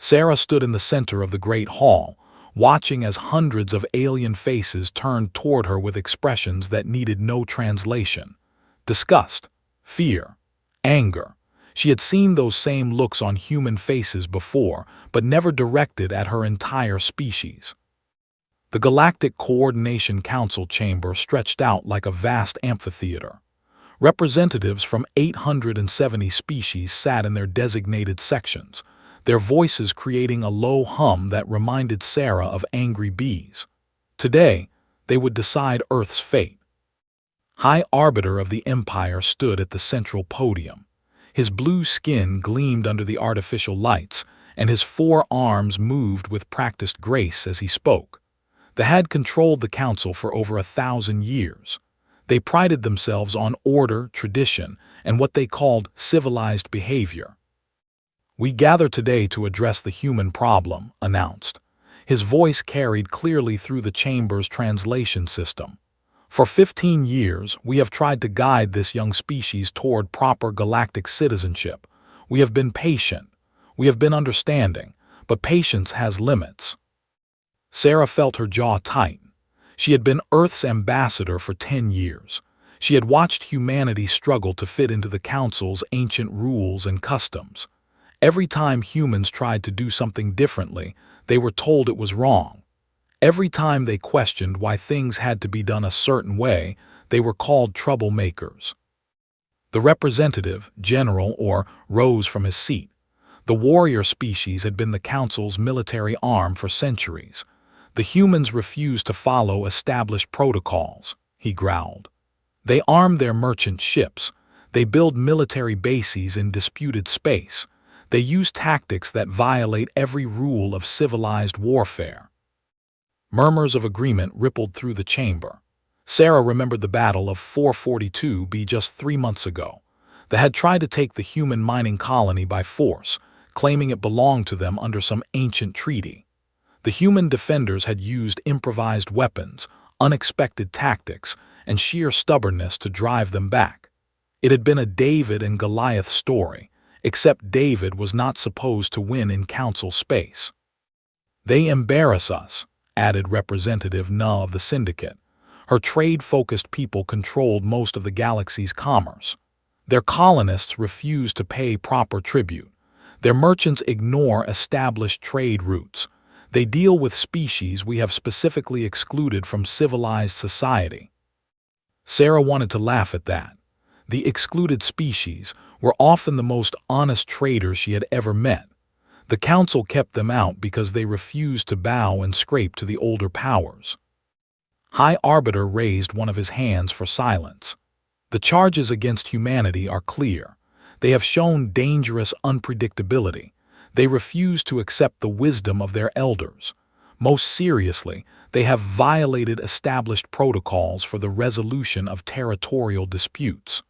Sarah stood in the center of the great hall, watching as hundreds of alien faces turned toward her with expressions that needed no translation. Disgust, fear, anger. She had seen those same looks on human faces before, but never directed at her entire species. The Galactic Coordination Council chamber stretched out like a vast amphitheater. Representatives from 870 species sat in their designated sections, their voices creating a low hum that reminded Sarah of angry bees. Today, they would decide Earth's fate. High Arbiter of the Empire stood at the central podium. His blue skin gleamed under the artificial lights, and his 4 arms moved with practiced grace as he spoke. They had controlled the council for over 1,000 years. They prided themselves on order, tradition, and what they called civilized behavior. "We gather today to address the human problem," announced. His voice carried clearly through the chamber's translation system. "For 15 years, we have tried to guide this young species toward proper galactic citizenship. We have been patient. We have been understanding, but patience has limits." Sarah felt her jaw tighten. She had been Earth's ambassador for 10 years. She had watched humanity struggle to fit into the Council's ancient rules and customs. Every time humans tried to do something differently, they were told it was wrong. Every time they questioned why things had to be done a certain way, they were called troublemakers. The representative, general, rose from his seat. The warrior species had been the Council's military arm for centuries. "The humans refused to follow established protocols," he growled. "They arm their merchant ships. They build military bases in disputed space. They use tactics that violate every rule of civilized warfare." Murmurs of agreement rippled through the chamber. Sarah remembered the Battle of 442B just 3 months ago. They had tried to take the human mining colony by force, claiming it belonged to them under some ancient treaty. The human defenders had used improvised weapons, unexpected tactics, and sheer stubbornness to drive them back. It had been a David and Goliath story, except David was not supposed to win in council space. "They embarrass us," added Representative Na of the Syndicate. Her trade-focused people controlled most of the galaxy's commerce. Their colonists refuse to pay proper tribute. Their merchants ignore established trade routes. They deal with species we have specifically excluded from civilized society. Sarah wanted to laugh at that. The excluded species were often the most honest traders she had ever met. The council kept them out because they refused to bow and scrape to the older powers. High Arbiter raised one of his hands for silence. "The charges against humanity are clear. They have shown dangerous unpredictability. They refuse to accept the wisdom of their elders. Most seriously, they have violated established protocols for the resolution of territorial disputes."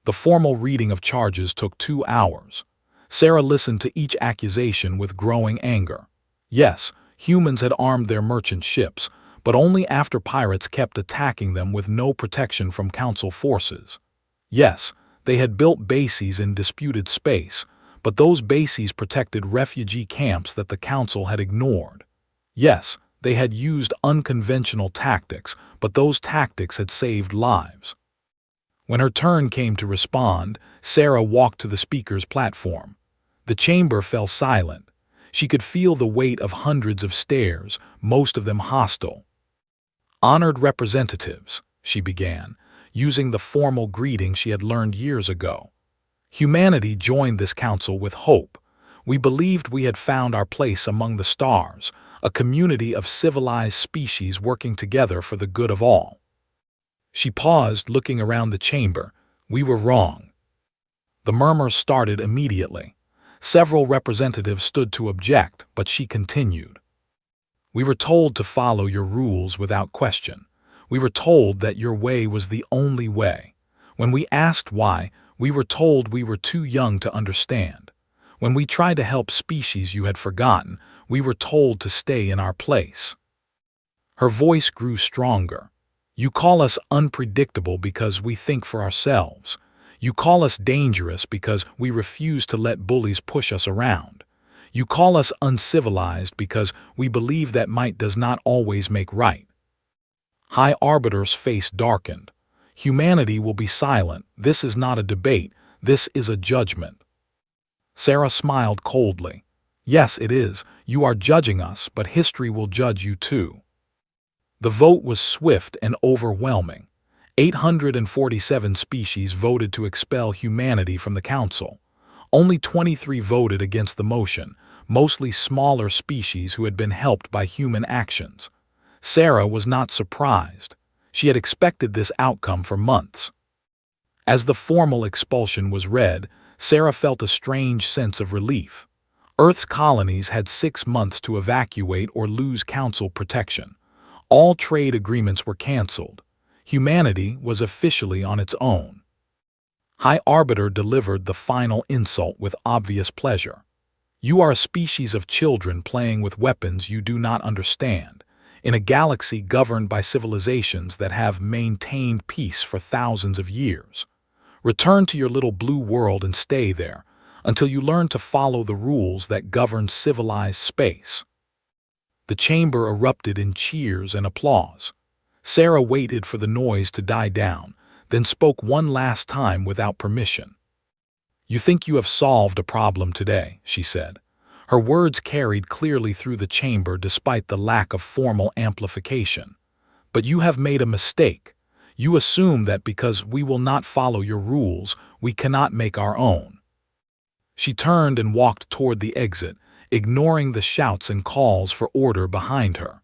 The formal reading of charges took 2 hours. Sarah listened to each accusation with growing anger. Yes, humans had armed their merchant ships, but only after pirates kept attacking them with no protection from Council forces. Yes, they had built bases in disputed space, but those bases protected refugee camps that the Council had ignored. Yes, they had used unconventional tactics, but those tactics had saved lives. When her turn came to respond, Sarah walked to the speaker's platform. The chamber fell silent. She could feel the weight of hundreds of stares, most of them hostile. "Honored representatives," she began, using the formal greeting she had learned years ago. "Humanity joined this council with hope. We believed we had found our place among the stars, a community of civilized species working together for the good of all." She paused, looking around the chamber. "We were wrong." The murmurs started immediately. Several representatives stood to object, but she continued. "We were told to follow your rules without question. We were told that your way was the only way. When we asked why, we were told we were too young to understand. When we tried to help species you had forgotten, we were told to stay in our place." Her voice grew stronger. "You call us unpredictable because we think for ourselves. You call us dangerous because we refuse to let bullies push us around. You call us uncivilized because we believe that might does not always make right. High Arbiter's face darkened. Humanity will be silent. This is not a debate. This is a judgment. Sarah smiled coldly. Yes, it is. You are judging us, but history will judge you too. The vote was swift and overwhelming. 847 species voted to expel humanity from the Council. Only 23 voted against the motion, mostly smaller species who had been helped by human actions. Sarah was not surprised. She had expected this outcome for months. As the formal expulsion was read, Sarah felt a strange sense of relief. Earth's colonies had 6 months to evacuate or lose Council protection. All trade agreements were canceled. Humanity was officially on its own. High Arbiter delivered the final insult with obvious pleasure. You are a species of children playing with weapons you do not understand, in a galaxy governed by civilizations that have maintained peace for thousands of years. Return to your little blue world and stay there, until you learn to follow the rules that govern civilized space. The chamber erupted in cheers and applause. Sarah waited for the noise to die down, then spoke one last time without permission. You think you have solved a problem today, she said. Her words carried clearly through the chamber despite the lack of formal amplification. But you have made a mistake. You assume that because we will not follow your rules, we cannot make our own. She turned and walked toward the exit, ignoring the shouts and calls for order behind her.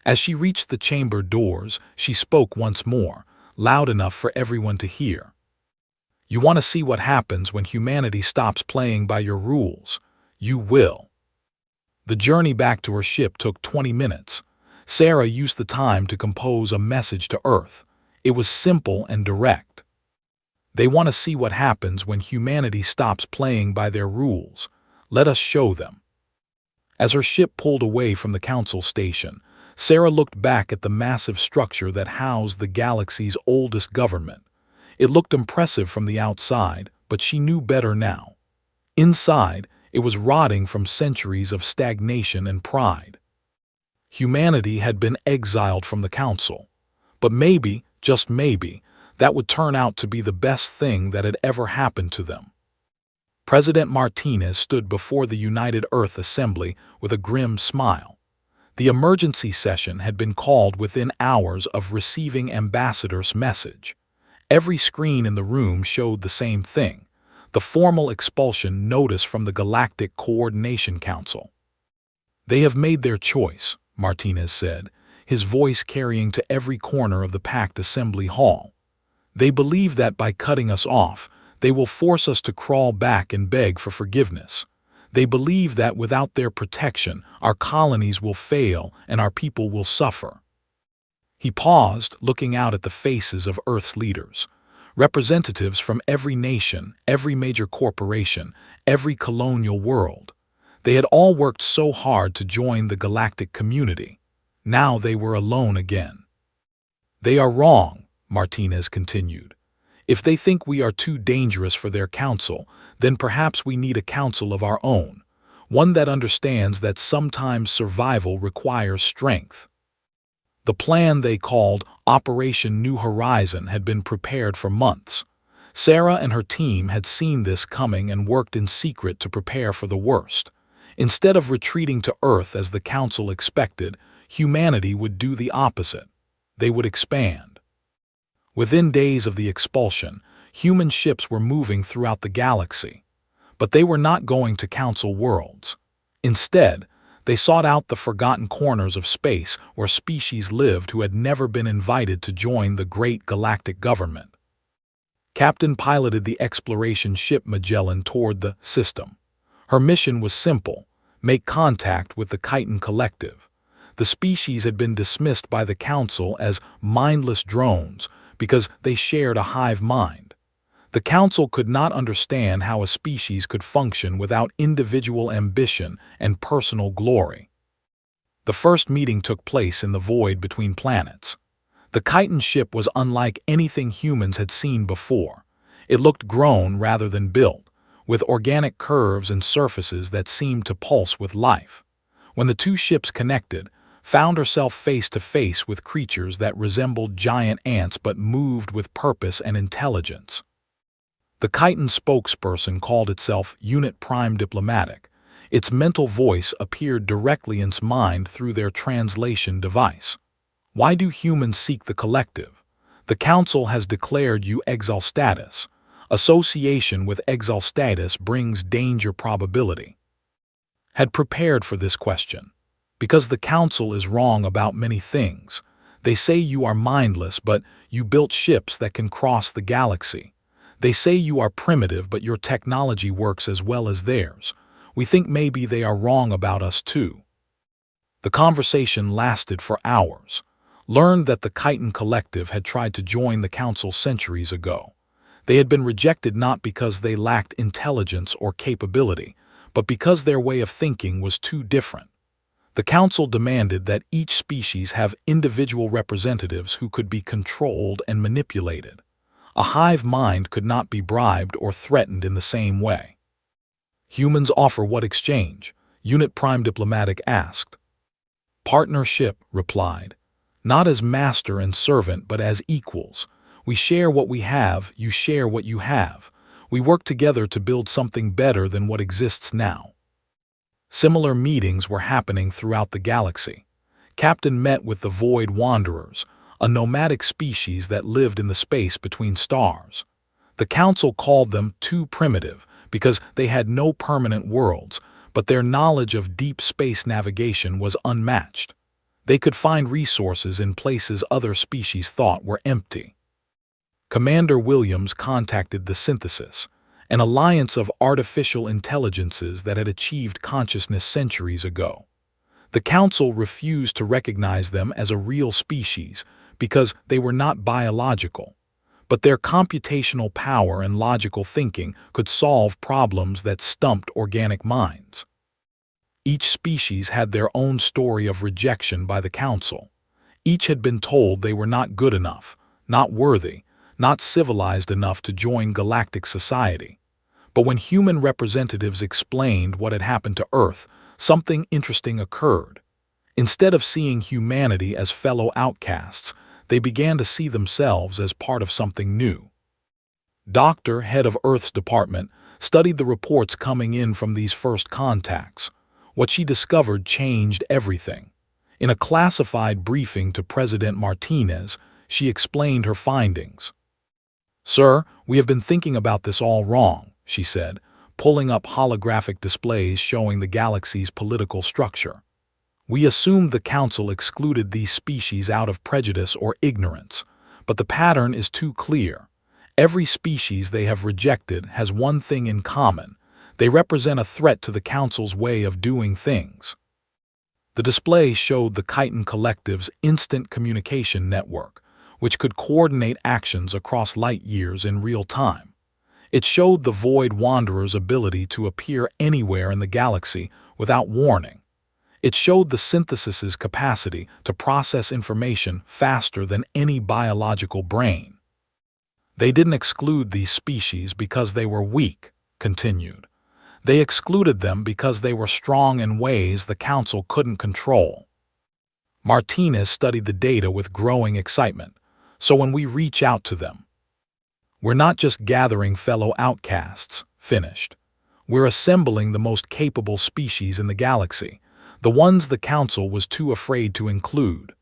As she reached the chamber doors, she spoke once more, loud enough for everyone to hear. You want to see what happens when humanity stops playing by your rules? You will. The journey back to her ship took 20 minutes. Sarah used the time to compose a message to Earth. It was simple and direct. They want to see what happens when humanity stops playing by their rules. Let us show them. As her ship pulled away from the Council station, Sarah looked back at the massive structure that housed the galaxy's oldest government. It looked impressive from the outside, but she knew better now. Inside, it was rotting from centuries of stagnation and pride. Humanity had been exiled from the Council. But maybe, just maybe, that would turn out to be the best thing that had ever happened to them. President Martinez stood before the United Earth Assembly with a grim smile. The emergency session had been called within hours of receiving Ambassador's message. Every screen in the room showed the same thing, the formal expulsion notice from the Galactic Coordination Council. They have made their choice, Martinez said, his voice carrying to every corner of the packed assembly hall. They believe that by cutting us off, they will force us to crawl back and beg for forgiveness. They believe that without their protection, our colonies will fail and our people will suffer. He paused, looking out at the faces of Earth's leaders. Representatives from every nation, every major corporation, every colonial world. They had all worked so hard to join the galactic community. Now they were alone again. They are wrong, Martinez continued. If they think we are too dangerous for their council, then perhaps we need a council of our own, one that understands that sometimes survival requires strength. The plan they called Operation New Horizon had been prepared for months. Sarah and her team had seen this coming and worked in secret to prepare for the worst. Instead of retreating to Earth as the Council expected, humanity would do the opposite. They would expand. Within days of the expulsion, human ships were moving throughout the galaxy. But they were not going to Council worlds. Instead, they sought out the forgotten corners of space where species lived who had never been invited to join the great galactic government. Captain piloted the exploration ship Magellan toward the system. Her mission was simple: make contact with the Chiton Collective. The species had been dismissed by the Council as mindless drones because they shared a hive mind. The Council could not understand how a species could function without individual ambition and personal glory. The first meeting took place in the void between planets. The Chiton ship was unlike anything humans had seen before. It looked grown rather than built, with organic curves and surfaces that seemed to pulse with life. When the two ships connected, found herself face to face with creatures that resembled giant ants but moved with purpose and intelligence. The chitin spokesperson called itself Unit Prime Diplomatic. Its mental voice appeared directly in its mind through their translation device. Why do humans seek the collective? The Council has declared you exile status. Association with exile status brings danger probability. Had prepared for this question. Because the Council is wrong about many things. They say you are mindless, but you built ships that can cross the galaxy. They say you are primitive, but your technology works as well as theirs. We think maybe they are wrong about us too. The conversation lasted for hours. Learned that the Chitin Collective had tried to join the Council centuries ago. They had been rejected not because they lacked intelligence or capability, but because their way of thinking was too different. The Council demanded that each species have individual representatives who could be controlled and manipulated. A hive mind could not be bribed or threatened in the same way. Humans offer what exchange? Unit Prime Diplomatic asked. Partnership, replied. Not as master and servant, but as equals. We share what we have, you share what you have. We work together to build something better than what exists now. Similar meetings were happening throughout the galaxy. Captain met with the Void Wanderers, a nomadic species that lived in the space between stars. The Council called them too primitive because they had no permanent worlds, but their knowledge of deep space navigation was unmatched. They could find resources in places other species thought were empty. Commander Williams contacted the Synthesis, an alliance of artificial intelligences that had achieved consciousness centuries ago. The Council refused to recognize them as a real species because they were not biological, but their computational power and logical thinking could solve problems that stumped organic minds. Each species had their own story of rejection by the Council. Each had been told they were not good enough, not worthy, not civilized enough to join galactic society. But when human representatives explained what had happened to Earth, something interesting occurred. Instead of seeing humanity as fellow outcasts, they began to see themselves as part of something new. Doctor, head of Earth's department, studied the reports coming in from these first contacts. What she discovered changed everything. In a classified briefing to President Martinez, she explained her findings. "Sir, we have been thinking about this all wrong," she said, pulling up holographic displays showing the galaxy's political structure. "We assumed the Council excluded these species out of prejudice or ignorance, but the pattern is too clear. Every species they have rejected has one thing in common. They represent a threat to the Council's way of doing things." The display showed the Chitin Collective's instant communication network, which could coordinate actions across light years in real time. It showed the Void Wanderer's ability to appear anywhere in the galaxy without warning. It showed the Synthesis's capacity to process information faster than any biological brain. "They didn't exclude these species because they were weak," continued. "They excluded them because they were strong in ways the Council couldn't control." Martinez studied the data with growing excitement. "So when we reach out to them, we're not just gathering fellow outcasts," finished. "We're assembling the most capable species in the galaxy, the ones the Council was too afraid to include."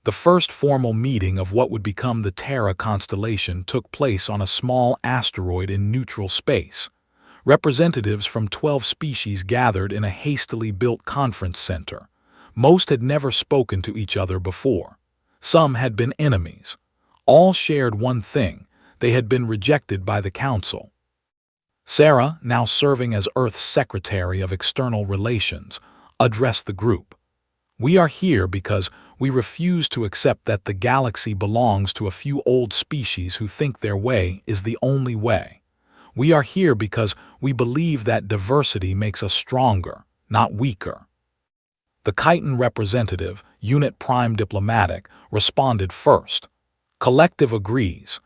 The first formal meeting of what would become the Terra constellation took place on a small asteroid in neutral space. Representatives from 12 species gathered in a hastily built conference center. Most had never spoken to each other before. Some had been enemies. All shared one thing: they had been rejected by the Council. Sarah, now serving as Earth's Secretary of External Relations, addressed the group. "We are here because we refuse to accept that the galaxy belongs to a few old species who think their way is the only way. We are here because we believe that diversity makes us stronger, not weaker." The Chitin representative, Unit Prime Diplomatic, responded first. "Collective agrees.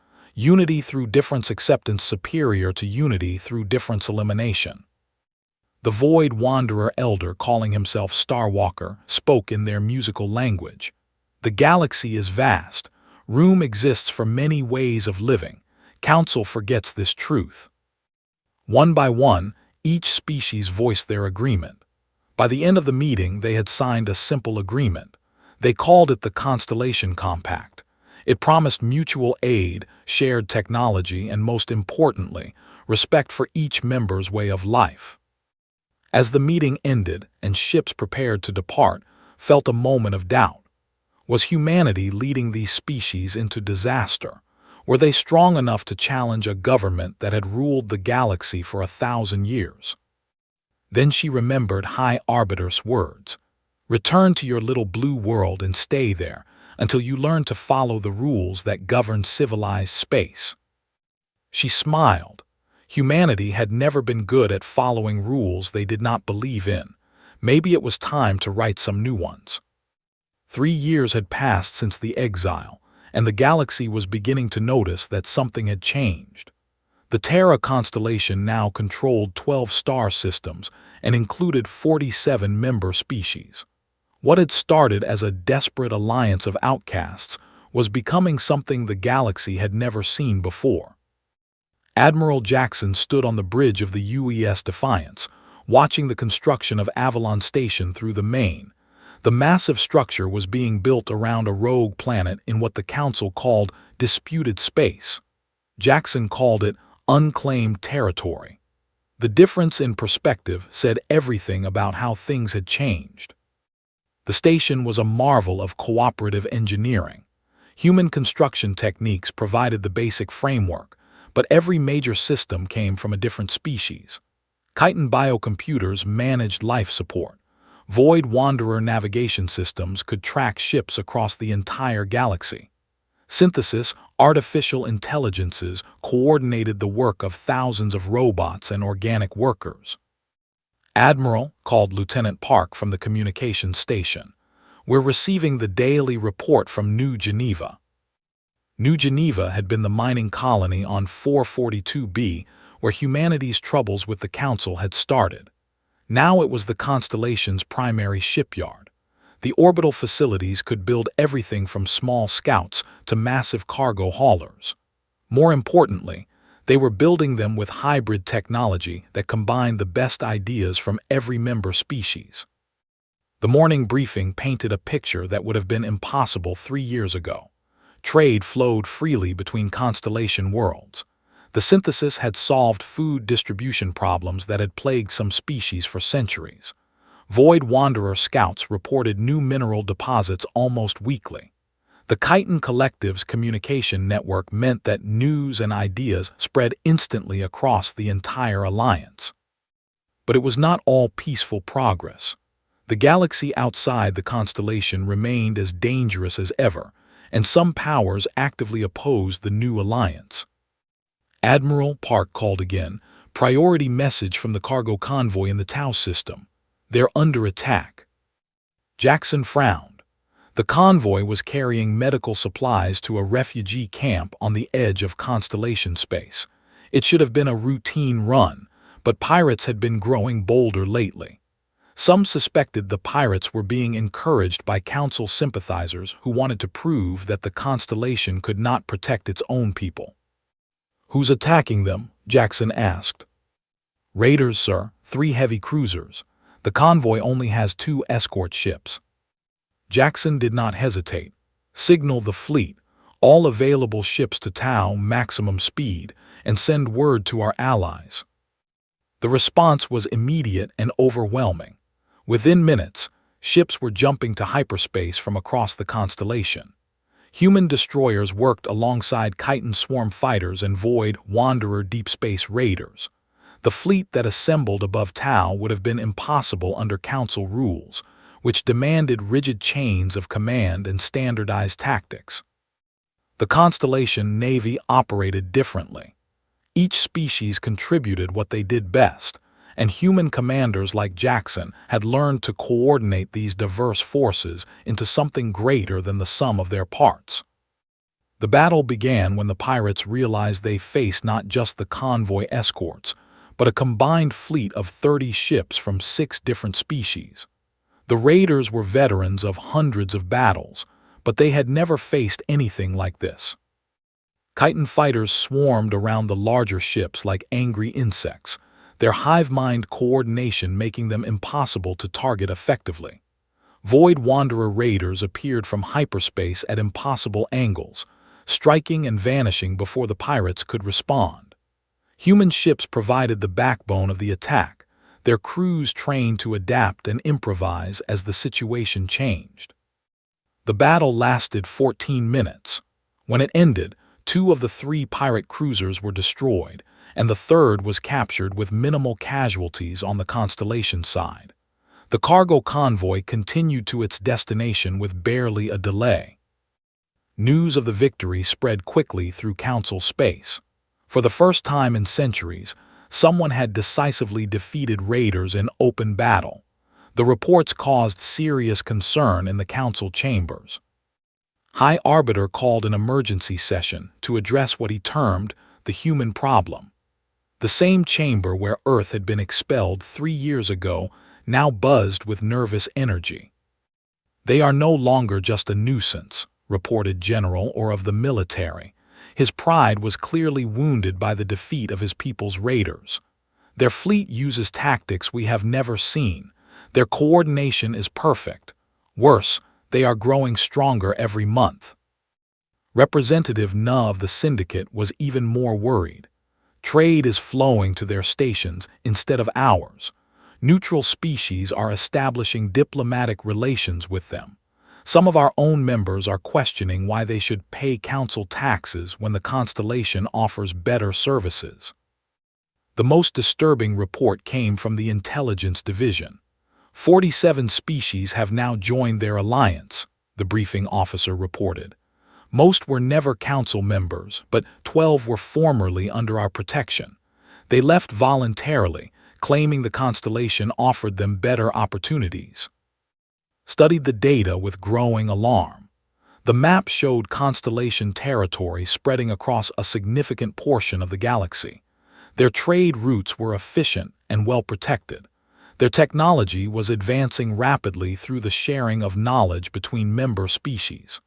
Unity through difference acceptance superior to unity through difference elimination. The Void Wanderer Elder, calling himself Starwalker, spoke in their musical language. The galaxy is vast. Room exists for many ways of living. Council forgets this truth. One by one, each species voiced their agreement. By the end of the meeting, they had signed a simple agreement. They called it the Constellation Compact. It promised mutual aid, shared technology, and most importantly, respect for each member's way of life. As the meeting ended and ships prepared to depart, felt a moment of doubt. Was humanity leading these species into disaster? Were they strong enough to challenge a government that had ruled the galaxy for 1,000 years? Then she remembered High Arbiter's words. Return to your little blue world and stay there until you learn to follow the rules that govern civilized space. She smiled. Humanity had never been good at following rules they did not believe in. Maybe it was time to write some new ones. 3 years had passed since the exile, and the galaxy was beginning to notice that something had changed. The Terra constellation now controlled 12 star systems and included 47 member species. What had started as a desperate alliance of outcasts was becoming something the galaxy had never seen before. Admiral Jackson stood on the bridge of the UES Defiance, watching the construction of Avalon Station through the main. The massive structure was being built around a rogue planet in what the Council called disputed space. Jackson called it unclaimed territory. The difference in perspective said everything about how things had changed. The station was a marvel of cooperative engineering. Human construction techniques provided the basic framework, but every major system came from a different species. Chiton biocomputers managed life support. Void Wanderer navigation systems could track ships across the entire galaxy. Synthesis, artificial intelligences coordinated the work of thousands of robots and organic workers. Admiral, called Lieutenant Park from the communications station. We're receiving the daily report from New Geneva. New Geneva had been the mining colony on 442b, where humanity's troubles with the Council had started. Now it was the Constellation's primary shipyard. The orbital facilities could build everything from small scouts to massive cargo haulers. More importantly, they were building them with hybrid technology that combined the best ideas from every member species. The morning briefing painted a picture that would have been impossible 3 years ago. Trade flowed freely between Constellation worlds. The synthesis had solved food distribution problems that had plagued some species for centuries. Void Wanderer scouts reported new mineral deposits almost weekly. The Chiton Collective's communication network meant that news and ideas spread instantly across the entire alliance. But it was not all peaceful progress. The galaxy outside the constellation remained as dangerous as ever, and some powers actively opposed the new alliance. Admiral Park called again, priority message from the cargo convoy in the Tau system. They're under attack. Jackson frowned. The convoy was carrying medical supplies to a refugee camp on the edge of Constellation space. It should have been a routine run, but pirates had been growing bolder lately. Some suspected the pirates were being encouraged by Council sympathizers who wanted to prove that the Constellation could not protect its own people. Who's attacking them? Jackson asked. Raiders, sir, 3 heavy cruisers. The convoy only has 2 escort ships. Jackson did not hesitate. Signal the fleet, all available ships to Tau maximum speed, and send word to our allies. The response was immediate and overwhelming. Within minutes, ships were jumping to hyperspace from across the constellation. Human destroyers worked alongside Chiton swarm fighters and Void Wanderer deep space raiders. The fleet that assembled above Tau would have been impossible under Council rules, which demanded rigid chains of command and standardized tactics. The Constellation Navy operated differently. Each species contributed what they did best, and human commanders like Jackson had learned to coordinate these diverse forces into something greater than the sum of their parts. The battle began when the pirates realized they faced not just the convoy escorts, but a combined fleet of 30 ships from 6 different species. The raiders were veterans of hundreds of battles, but they had never faced anything like this. Chiton fighters swarmed around the larger ships like angry insects, their hive-mind coordination making them impossible to target effectively. Void Wanderer raiders appeared from hyperspace at impossible angles, striking and vanishing before the pirates could respond. Human ships provided the backbone of the attack, their crews trained to adapt and improvise as the situation changed. The battle lasted 14 minutes. When it ended, 2 of the 3 pirate cruisers were destroyed, and the third was captured with minimal casualties on the Constellation side. The cargo convoy continued to its destination with barely a delay. News of the victory spread quickly through Council space. For the first time in centuries, someone had decisively defeated raiders in open battle. The reports caused serious concern in the Council chambers. High Arbiter called an emergency session to address what he termed the human problem. The same chamber where Earth had been expelled 3 years ago now buzzed with nervous energy. "They are no longer just a nuisance," reported General Or of the military. His pride was clearly wounded by the defeat of his people's raiders. "Their fleet uses tactics we have never seen. Their coordination is perfect. Worse, they are growing stronger every month." Representative Na of the Syndicate was even more worried. "Trade is flowing to their stations instead of ours. Neutral species are establishing diplomatic relations with them. Some of our own members are questioning why they should pay council taxes when the Constellation offers better services." The most disturbing report came from the Intelligence Division. 47 species have now joined their alliance, the briefing officer reported. Most were never council members, but 12 were formerly under our protection. They left voluntarily, claiming the Constellation offered them better opportunities. Studied the data with growing alarm. The map showed Constellation territory spreading across a significant portion of the galaxy. Their trade routes were efficient and well protected. Their technology was advancing rapidly through the sharing of knowledge between member species.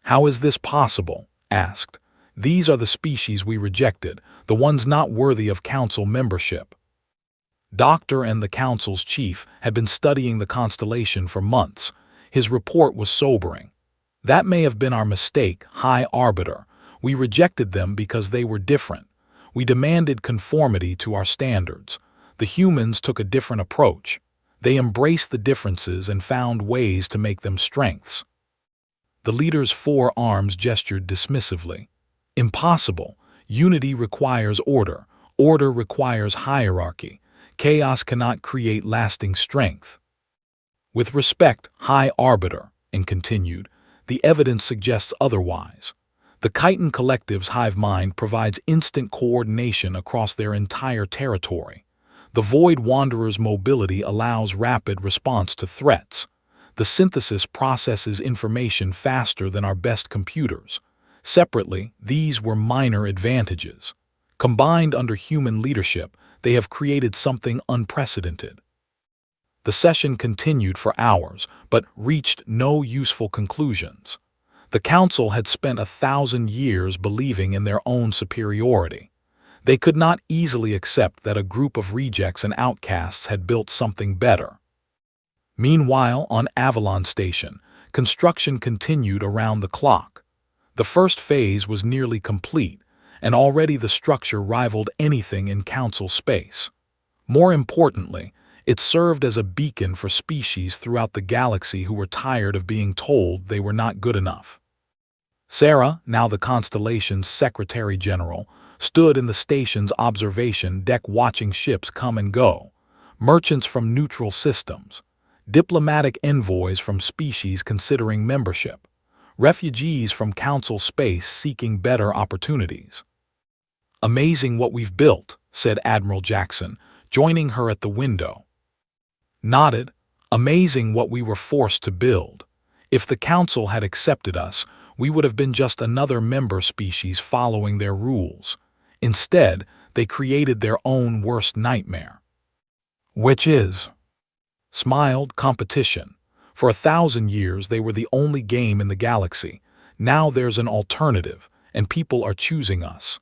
"How is this possible?" asked. "These are the species we rejected, the ones not worthy of council membership." Doctor and the council's chief had been studying the Constellation for months. His report was sobering. "That may have been our mistake, High Arbiter. We rejected them because they were different. We demanded conformity to our standards. The humans took a different approach. They embraced the differences and found ways to make them strengths." The leader's 4 arms gestured dismissively. "Impossible. Unity requires order. Order requires hierarchy. Chaos cannot create lasting strength." "With respect, High Arbiter," and continued, "the evidence suggests otherwise. The Chiton Collective's hive mind provides instant coordination across their entire territory. The Void Wanderer's mobility allows rapid response to threats. The synthesis processes information faster than our best computers. Separately, these were minor advantages. Combined under human leadership, they have created something unprecedented." The session continued for hours, but reached no useful conclusions. The council had spent 1,000 years believing in their own superiority. They could not easily accept that a group of rejects and outcasts had built something better. Meanwhile, on Avalon Station, construction continued around the clock. The first phase was nearly complete, and already the structure rivaled anything in council space. More importantly, it served as a beacon for species throughout the galaxy who were tired of being told they were not good enough. Sarah, now the Constellation's Secretary General, stood in the station's observation deck watching ships come and go, merchants from neutral systems, diplomatic envoys from species considering membership, refugees from council space seeking better opportunities. "Amazing what we've built," said Admiral Jackson, joining her at the window. Nodded. "Amazing what we were forced to build. If the council had accepted us, we would have been just another member species following their rules. Instead, they created their own worst nightmare. Which is, smiled, competition. For 1,000 years, they were the only game in the galaxy. Now there's an alternative, and people are choosing us.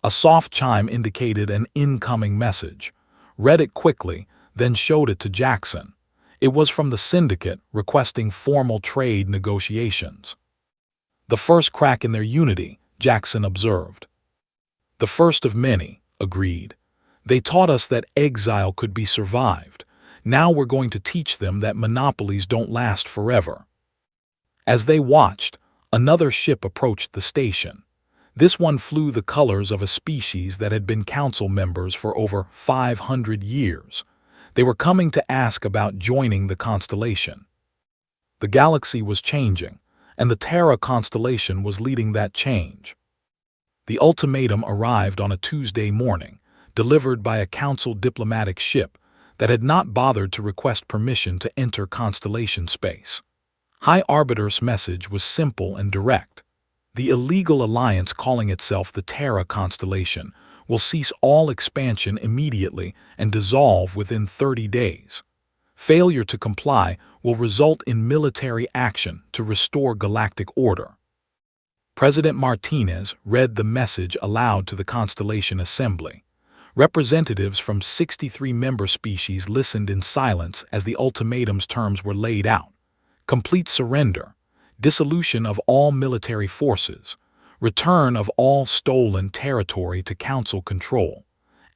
A soft chime indicated an incoming message. Read it quickly, then showed it to Jackson. It was from the Syndicate requesting formal trade negotiations. The first crack in their unity, Jackson observed. The first of many, agreed. They taught us that exile could be survived. Now we're going to teach them that monopolies don't last forever. As they watched, another ship approached the station. This one flew the colors of a species that had been council members for over 500 years. They were coming to ask about joining the constellation. The galaxy was changing, and the Terra constellation was leading that change. The ultimatum arrived on a Tuesday morning, delivered by a council diplomatic ship that had not bothered to request permission to enter constellation space. High Arbiter's message was simple and direct. The illegal alliance calling itself the Terra constellation will cease all expansion immediately and dissolve within 30 days. Failure to comply will result in military action to restore galactic order. President Martinez read the message aloud to the Constellation Assembly. Representatives from 63 member species listened in silence as the ultimatum's terms were laid out. Complete surrender, dissolution of all military forces, return of all stolen territory to Council control,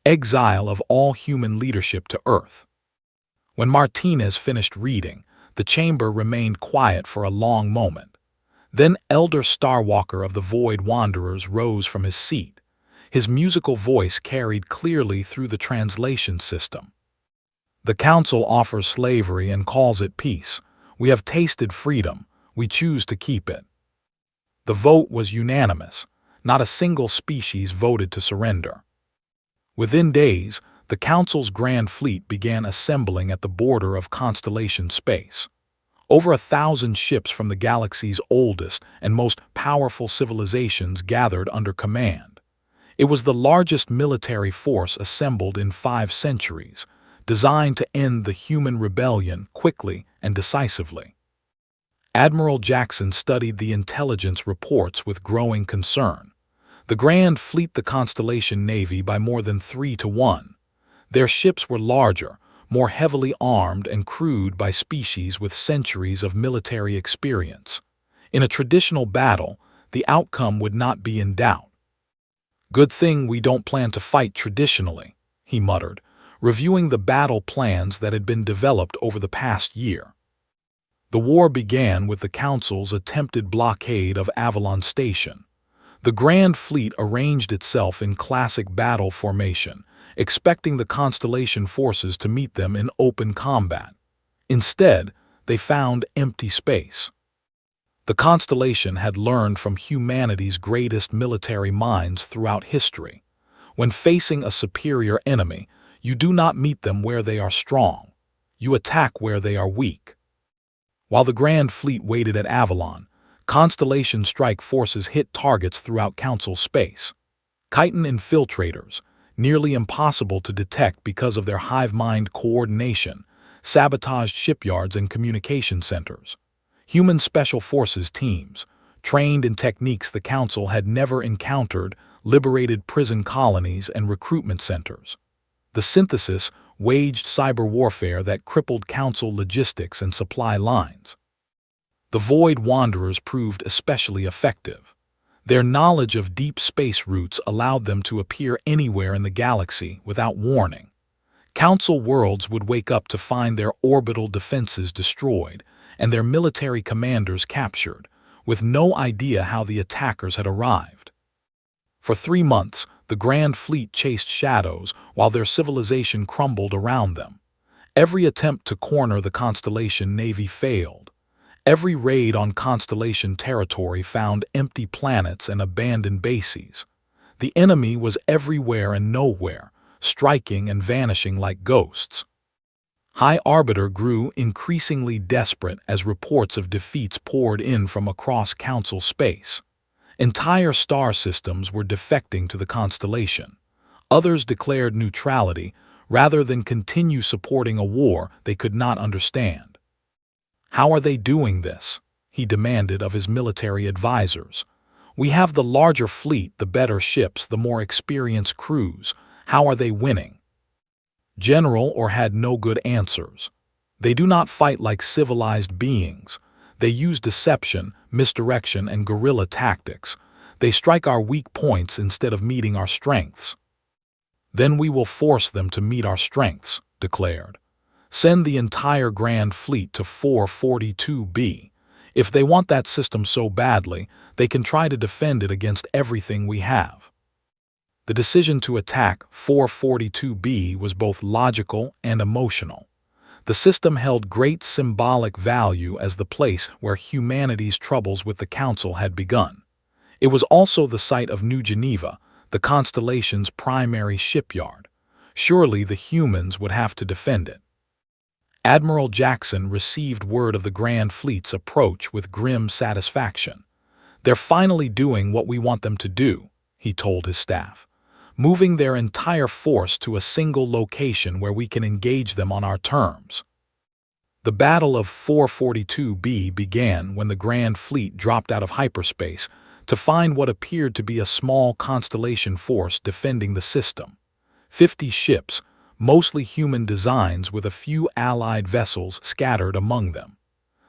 exile of all human leadership to Earth. When Martinez finished reading, the chamber remained quiet for a long moment. Then Elder Starwalker of the Void Wanderers rose from his seat. His musical voice carried clearly through the translation system. The Council offers slavery and calls it peace. We have tasted freedom. We choose to keep it. The vote was unanimous. Not a single species voted to surrender. Within days, the Council's Grand Fleet began assembling at the border of constellation space. Over 1,000 ships from the galaxy's oldest and most powerful civilizations gathered under command. It was the largest military force assembled in 5 centuries, designed to end the human rebellion quickly and decisively. Admiral Jackson studied the intelligence reports with growing concern. The Grand Fleet the Constellation Navy by more than 3 to 1. Their ships were larger, more heavily armed and crewed by species with centuries of military experience. In a traditional battle, the outcome would not be in doubt. Good thing we don't plan to fight traditionally, he muttered, reviewing the battle plans that had been developed over the past year. The war began with the Council's attempted blockade of Avalon Station. The Grand Fleet arranged itself in classic battle formation, expecting the Constellation forces to meet them in open combat. Instead, they found empty space. The Constellation had learned from humanity's greatest military minds throughout history. When facing a superior enemy, you do not meet them where they are strong. You attack where they are weak. While the Grand Fleet waited at Avalon, Constellation strike forces hit targets throughout Council space. Chiton infiltrators, nearly impossible to detect because of their hive-mind coordination, sabotaged shipyards and communication centers. Human Special Forces teams, trained in techniques the Council had never encountered, liberated prison colonies and recruitment centers. The Synthesis waged cyber warfare that crippled Council logistics and supply lines. The Void Wanderers proved especially effective. Their knowledge of deep space routes allowed them to appear anywhere in the galaxy without warning. Council worlds would wake up to find their orbital defenses destroyed and their military commanders captured, with no idea how the attackers had arrived. For 3 months, the Grand Fleet chased shadows while their civilization crumbled around them. Every attempt to corner the Constellation Navy failed. Every raid on Constellation territory found empty planets and abandoned bases. The enemy was everywhere and nowhere, striking and vanishing like ghosts. High Arbiter grew increasingly desperate as reports of defeats poured in from across Council space. Entire star systems were defecting to the constellation. Others declared neutrality rather than continue supporting a war they could not understand. "How are they doing this?" he demanded of his military advisors. "We have the larger fleet, the better ships, the more experienced crews. How are they winning?" General or had no good answers. "They do not fight like civilized beings. They use deception, misdirection, and guerrilla tactics. They strike our weak points instead of meeting our strengths." "Then we will force them to meet our strengths," declared. "Send the entire Grand Fleet to 442B. If they want that system so badly, they can try to defend it against everything we have." The decision to attack 442B was both logical and emotional. The system held great symbolic value as the place where humanity's troubles with the Council had begun. It was also the site of New Geneva, the constellation's primary shipyard. Surely the humans would have to defend it. Admiral Jackson received word of the Grand Fleet's approach with grim satisfaction. "They're finally doing what we want them to do," he told his staff, "moving their entire force to a single location where we can engage them on our terms." The Battle of 442B began when the Grand Fleet dropped out of hyperspace to find what appeared to be a small constellation force defending the system. 50 ships, mostly human designs with a few allied vessels scattered among them.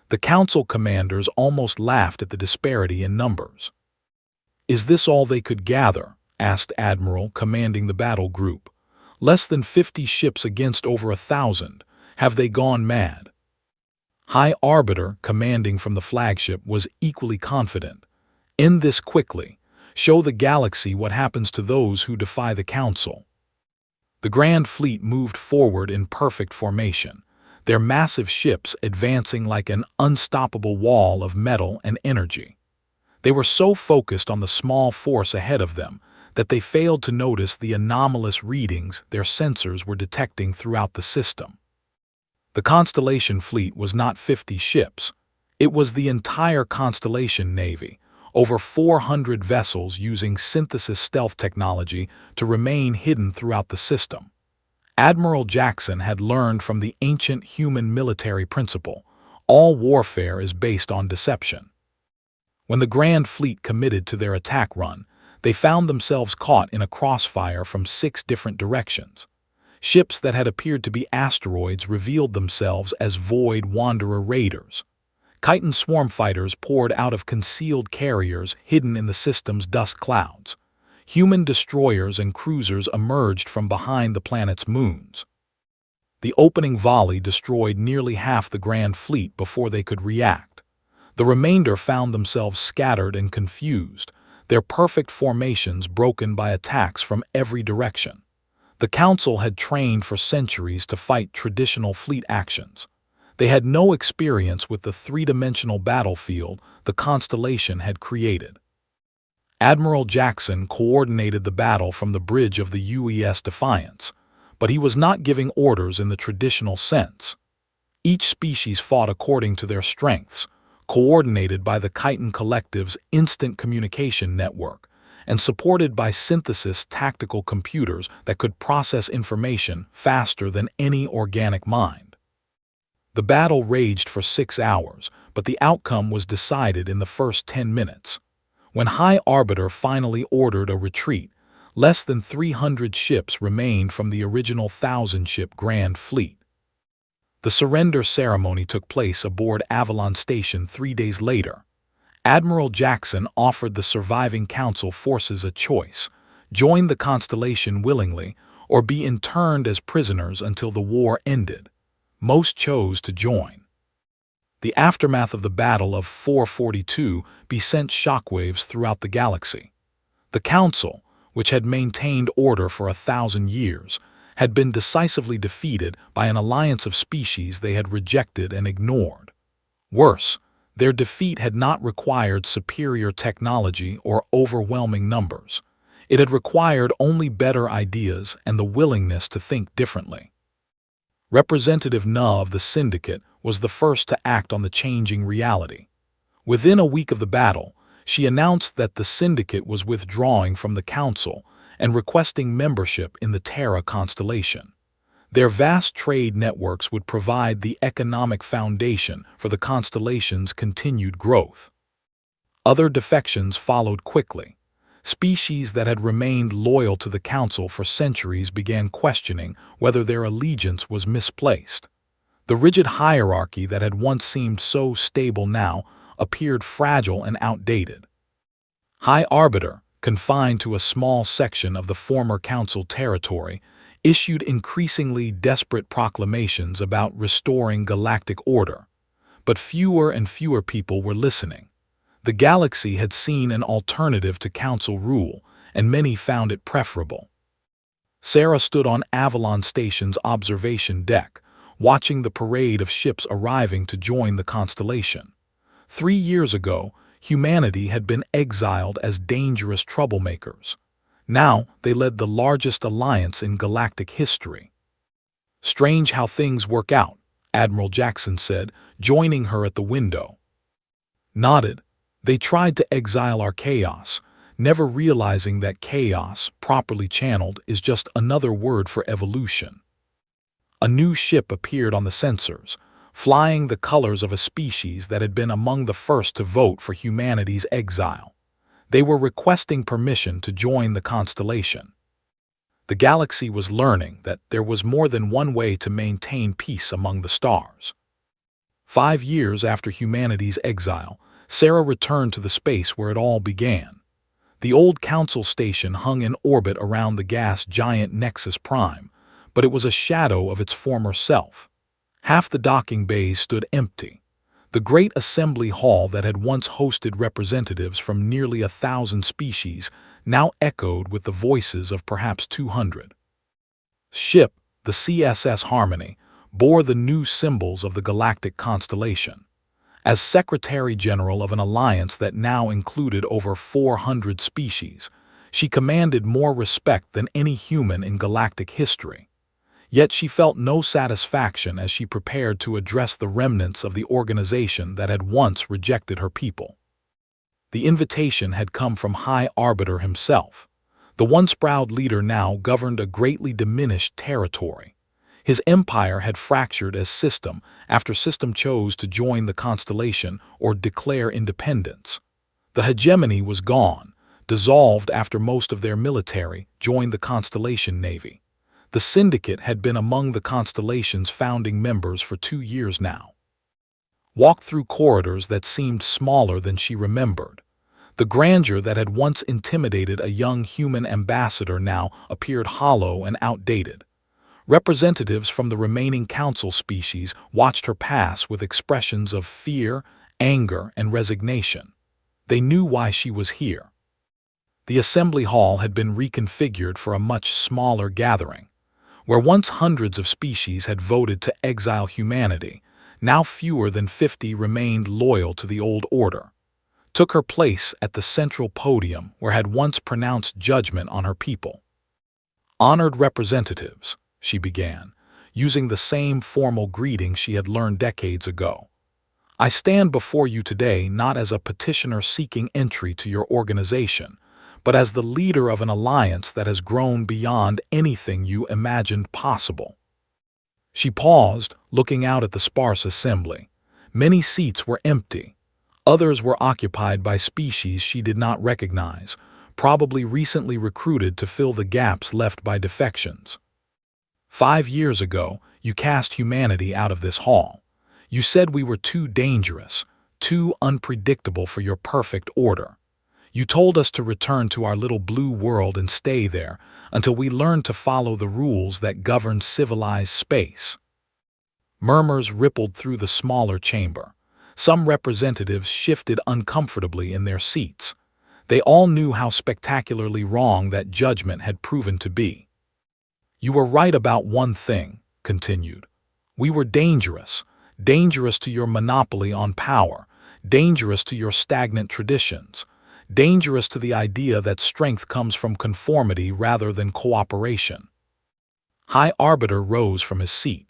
The Council commanders almost laughed at the disparity in numbers. "Is this all they could gather?" asked Admiral commanding the battle group. "Less than 50 ships against over 1,000. Have they gone mad?" High Arbiter, commanding from the flagship, was equally confident. "End this quickly. Show the galaxy what happens to those who defy the Council." The Grand Fleet moved forward in perfect formation, their massive ships advancing like an unstoppable wall of metal and energy. They were so focused on the small force ahead of them that they failed to notice the anomalous readings their sensors were detecting throughout the system. The Constellation fleet was not 50 ships. It was the entire Constellation Navy, over 400 vessels using synthesis stealth technology to remain hidden throughout the system. Admiral Jackson had learned from the ancient human military principle: all warfare is based on deception. When the Grand Fleet committed to their attack run, they found themselves caught in a crossfire from 6 different directions. Ships that had appeared to be asteroids revealed themselves as Void Wanderer raiders. Chiton swarm fighters poured out of concealed carriers hidden in the system's dust clouds. Human destroyers and cruisers emerged from behind the planet's moons. The opening volley destroyed nearly half the Grand Fleet before they could react. The remainder found themselves scattered and confused, their perfect formations broken by attacks from every direction. The Council had trained for centuries to fight traditional fleet actions. They had no experience with the three-dimensional battlefield the Constellation had created. Admiral Jackson coordinated the battle from the bridge of the UES Defiance, but he was not giving orders in the traditional sense. Each species fought according to their strengths, coordinated by the Chiton Collective's instant communication network, and supported by synthesis tactical computers that could process information faster than any organic mind. The battle raged for 6 hours, but the outcome was decided in the first 10 minutes. When High Arbiter finally ordered a retreat, less than 300 ships remained from the original 1,000-ship Grand Fleet. The surrender ceremony took place aboard Avalon Station 3 days later. Admiral Jackson offered the surviving Council forces a choice: join the Constellation willingly or be interned as prisoners until the war ended. Most chose to join. The aftermath of the Battle of 442B sent shockwaves throughout the galaxy. The Council, which had maintained order for 1,000 years, had been decisively defeated by an alliance of species they had rejected and ignored. Worse, their defeat had not required superior technology or overwhelming numbers. It had required only better ideas and the willingness to think differently. Representative Na of the Syndicate was the first to act on the changing reality. Within a week of the battle, she announced that the Syndicate was withdrawing from the Council and requesting membership in the Terra constellation. Their vast trade networks would provide the economic foundation for the constellation's continued growth. Other defections followed quickly. Species that had remained loyal to the Council for centuries began questioning whether their allegiance was misplaced. The rigid hierarchy that had once seemed so stable now appeared fragile and outdated. High Arbiter, confined to a small section of the former Council territory, issued increasingly desperate proclamations about restoring galactic order. But fewer and fewer people were listening. The galaxy had seen an alternative to Council rule, and many found it preferable. Sarah stood on Avalon Station's observation deck, watching the parade of ships arriving to join the constellation. 3 years ago, humanity had been exiled as dangerous troublemakers. Now they led the largest alliance in galactic history. "Strange how things work out," Admiral Jackson said, joining her at the window. Nodded. "They tried to exile our chaos, never realizing that chaos, properly channeled, is just another word for evolution." A new ship appeared on the sensors, flying the colors of a species that had been among the first to vote for humanity's exile. They were requesting permission to join the constellation. The galaxy was learning that there was more than one way to maintain peace among the stars. 5 years after humanity's exile, Sarah returned to the space where it all began. The old Council station hung in orbit around the gas giant Nexus Prime, but it was a shadow of its former self. Half the docking bays stood empty. The great assembly hall that had once hosted representatives from nearly 1,000 species now echoed with the voices of perhaps 200. Ship, the CSS Harmony, bore the new symbols of the galactic constellation. As Secretary General of an alliance that now included over 400 species, she commanded more respect than any human in galactic history. Yet she felt no satisfaction as she prepared to address the remnants of the organization that had once rejected her people. The invitation had come from High Arbiter himself. The once proud leader now governed a greatly diminished territory. His empire had fractured as System after System chose to join the constellation or declare independence. The hegemony was gone, dissolved after most of their military joined the Constellation Navy. The Syndicate had been among the constellation's founding members for 2 years now. Walked through corridors that seemed smaller than she remembered. The grandeur that had once intimidated a young human ambassador now appeared hollow and outdated. Representatives from the remaining Council species watched her pass with expressions of fear, anger, and resignation. They knew why she was here. The assembly hall had been reconfigured for a much smaller gathering. Where once hundreds of species had voted to exile humanity, now fewer than 50 remained loyal to the old order. Took her place at the central podium where had once pronounced judgment on her people. "Honored representatives," she began, using the same formal greeting she had learned decades ago. "I stand before you today not as a petitioner seeking entry to your organization, but as the leader of an alliance that has grown beyond anything you imagined possible." She paused, looking out at the sparse assembly. Many seats were empty. Others were occupied by species she did not recognize, probably recently recruited to fill the gaps left by defections. 5 years ago, you cast humanity out of this hall. You said we were too dangerous, too unpredictable for your perfect order. You told us to return to our little blue world and stay there until we learned to follow the rules that govern civilized space. Murmurs rippled through the smaller chamber. Some representatives shifted uncomfortably in their seats. They all knew how spectacularly wrong that judgment had proven to be. "You were right about one thing," continued. "We were dangerous, dangerous to your monopoly on power, dangerous to your stagnant traditions, dangerous to the idea that strength comes from conformity rather than cooperation." High Arbiter rose from his seat.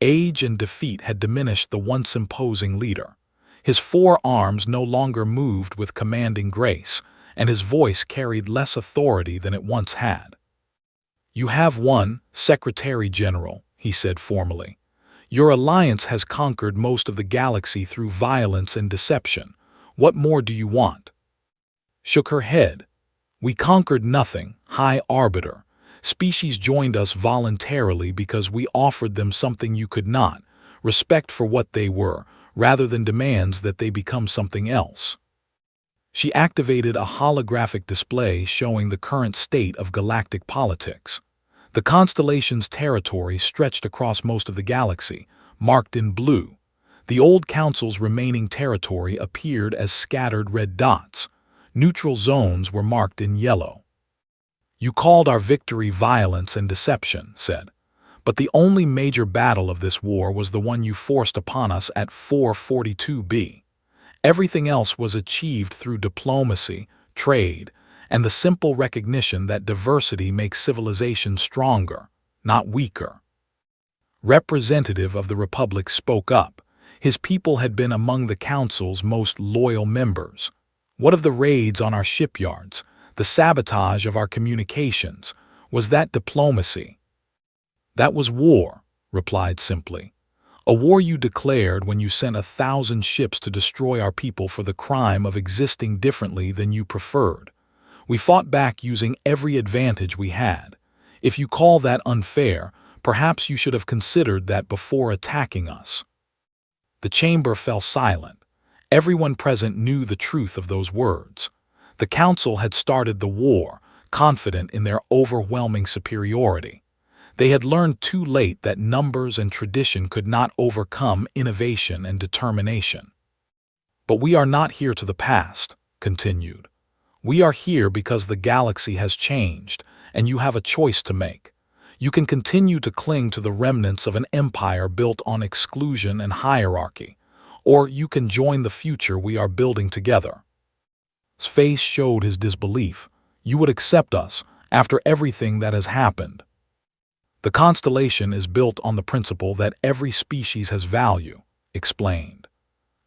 Age and defeat had diminished the once imposing leader. His 4 arms no longer moved with commanding grace, and his voice carried less authority than it once had. "You have won, Secretary General," he said formally. "Your alliance has conquered most of the galaxy through violence and deception. What more do you want?" Shook her head. "We conquered nothing, High Arbiter. Species joined us voluntarily because we offered them something you could not, respect for what they were, rather than demands that they become something else." She activated a holographic display showing the current state of galactic politics. The constellation's territory stretched across most of the galaxy, marked in blue. The old council's remaining territory appeared as scattered red dots. Neutral zones were marked in yellow. "You called our victory violence and deception," said, "but the only major battle of this war was the one you forced upon us at 442B. Everything else was achieved through diplomacy, trade, and the simple recognition that diversity makes civilization stronger, not weaker." Representative of the Republic spoke up. His people had been among the Council's most loyal members. "What of the raids on our shipyards, the sabotage of our communications? Was that diplomacy?" "That was war," replied simply. "A war you declared when you sent 1,000 ships to destroy our people for the crime of existing differently than you preferred. We fought back using every advantage we had. If you call that unfair, perhaps you should have considered that before attacking us." The chamber fell silent. Everyone present knew the truth of those words. The Council had started the war, confident in their overwhelming superiority. They had learned too late that numbers and tradition could not overcome innovation and determination. "But we are not here to the past," continued. "We are here because the galaxy has changed, and you have a choice to make. You can continue to cling to the remnants of an empire built on exclusion and hierarchy, or you can join the future we are building together." His face showed his disbelief. "You would accept us, after everything that has happened?" "The constellation is built on the principle that every species has value," explained.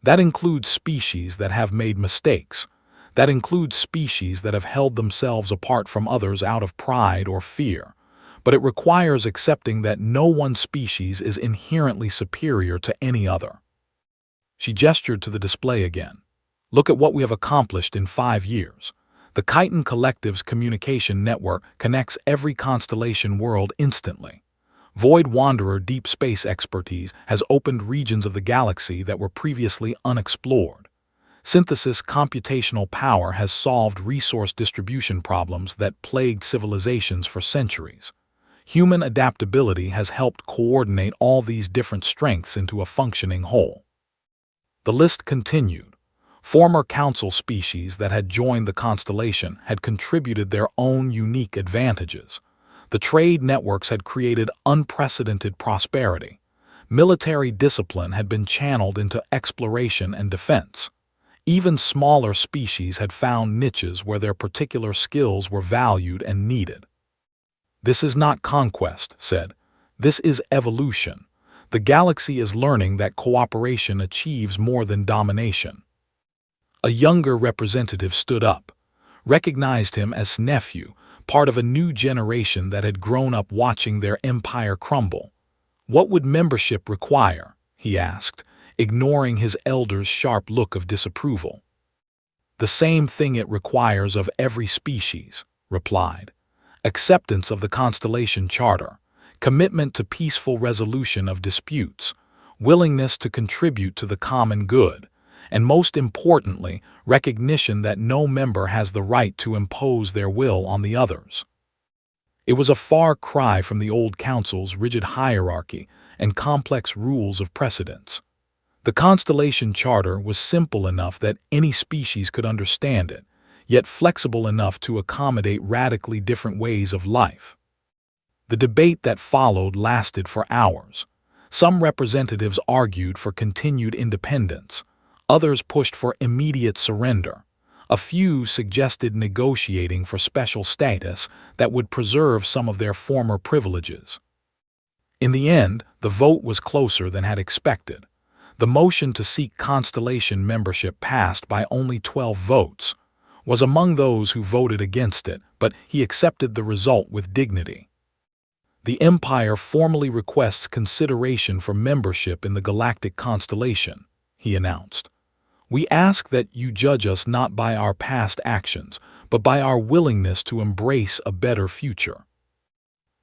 "That includes species that have made mistakes. That includes species that have held themselves apart from others out of pride or fear. But it requires accepting that no one species is inherently superior to any other." She gestured to the display again. "Look at what we have accomplished in 5 years. The Chiton Collective's communication network connects every constellation world instantly. Void Wanderer deep space expertise has opened regions of the galaxy that were previously unexplored. Synthesis computational power has solved resource distribution problems that plagued civilizations for centuries. Human adaptability has helped coordinate all these different strengths into a functioning whole." The list continued. Former council species that had joined the constellation had contributed their own unique advantages. The trade networks had created unprecedented prosperity. Military discipline had been channeled into exploration and defense. Even smaller species had found niches where their particular skills were valued and needed. "This is not conquest," said. "This is evolution. The galaxy is learning that cooperation achieves more than domination." A younger representative stood up, recognized him as nephew, part of a new generation that had grown up watching their empire crumble. "What would membership require?" he asked, ignoring his elder's sharp look of disapproval. "The same thing it requires of every species," replied. "Acceptance of the Constellation Charter, commitment to peaceful resolution of disputes, willingness to contribute to the common good, and most importantly, recognition that no member has the right to impose their will on the others." It was a far cry from the old council's rigid hierarchy and complex rules of precedence. The Constellation Charter was simple enough that any species could understand it, yet flexible enough to accommodate radically different ways of life. The debate that followed lasted for hours. Some representatives argued for continued independence. Others pushed for immediate surrender. A few suggested negotiating for special status that would preserve some of their former privileges. In the end, the vote was closer than had expected. The motion to seek Constellation membership passed by only 12 votes, was among those who voted against it, but he accepted the result with dignity. The Empire formally requests consideration for membership in the Galactic Constellation, he announced. We ask that you judge us not by our past actions, but by our willingness to embrace a better future.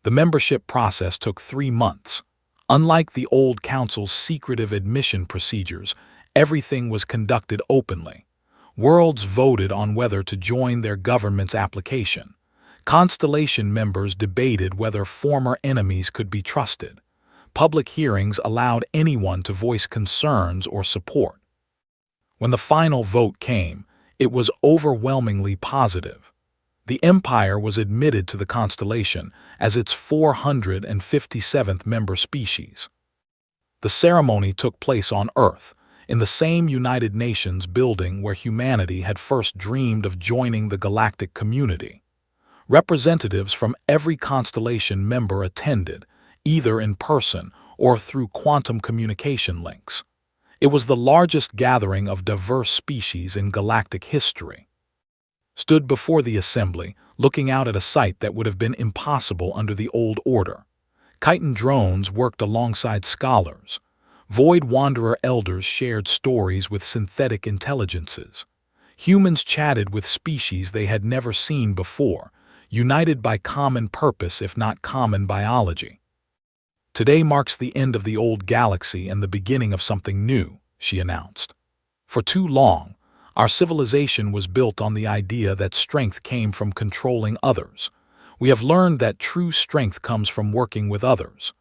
The membership process took 3 months. Unlike the old Council's secretive admission procedures, everything was conducted openly. Worlds voted on whether to join their government's application. Constellation members debated whether former enemies could be trusted. Public hearings allowed anyone to voice concerns or support. When the final vote came, it was overwhelmingly positive. The Empire was admitted to the Constellation as its 457th member species. The ceremony took place on Earth, in the same United Nations building where humanity had first dreamed of joining the galactic community. Representatives from every Constellation member attended, either in person or through quantum communication links. It was the largest gathering of diverse species in galactic history. Stood before the assembly, looking out at a sight that would have been impossible under the old order. Chiton drones worked alongside scholars. Void Wanderer elders shared stories with synthetic intelligences. Humans chatted with species they had never seen before, united by common purpose if not common biology. Today marks the end of the old galaxy and the beginning of something new, she announced. For too long, our civilization was built on the idea that strength came from controlling others. We have learned that true strength comes from working with others.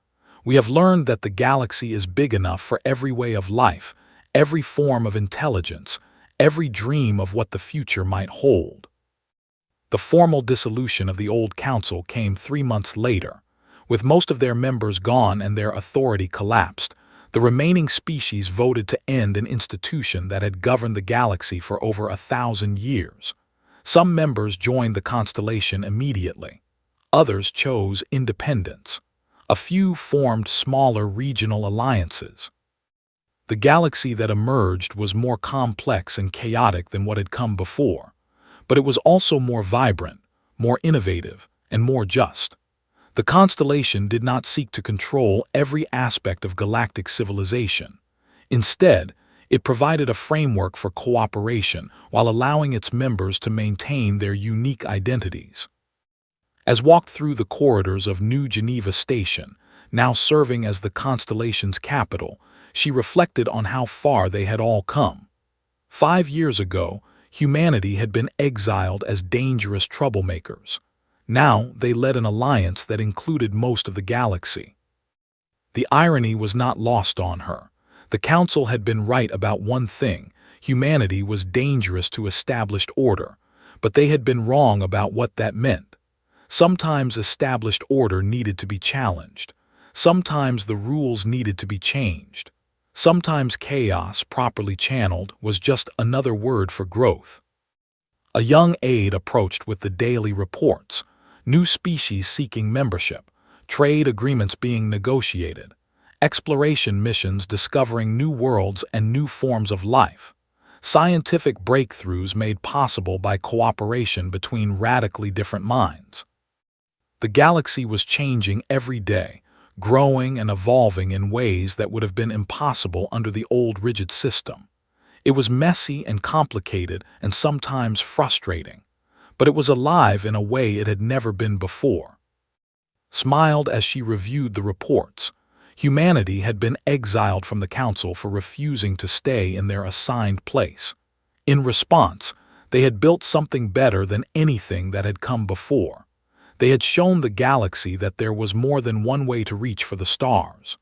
We have learned that the galaxy is big enough for every way of life, every form of intelligence, every dream of what the future might hold. The formal dissolution of the old council came 3 months later. With most of their members gone and their authority collapsed, the remaining species voted to end an institution that had governed the galaxy for over 1,000 years. Some members joined the Constellation immediately. Others chose independence. A few formed smaller regional alliances. The galaxy that emerged was more complex and chaotic than what had come before, but it was also more vibrant, more innovative, and more just. The Constellation did not seek to control every aspect of galactic civilization. Instead, it provided a framework for cooperation while allowing its members to maintain their unique identities. As walked through the corridors of New Geneva Station, now serving as the Constellation's capital, she reflected on how far they had all come. 5 years ago, humanity had been exiled as dangerous troublemakers. Now they led an alliance that included most of the galaxy. The irony was not lost on her. The Council had been right about one thing: humanity was dangerous to established order, but they had been wrong about what that meant. Sometimes established order needed to be challenged. Sometimes the rules needed to be changed. Sometimes chaos, properly channeled, was just another word for growth. A young aide approached with the daily reports. New species seeking membership, trade agreements being negotiated, exploration missions discovering new worlds and new forms of life, scientific breakthroughs made possible by cooperation between radically different minds. The galaxy was changing every day, growing and evolving in ways that would have been impossible under the old rigid system. It was messy and complicated and sometimes frustrating, but it was alive in a way it had never been before. Smiled as she reviewed the reports. Humanity had been exiled from the Council for refusing to stay in their assigned place. In response, they had built something better than anything that had come before. They had shown the galaxy that there was more than one way to reach for the stars.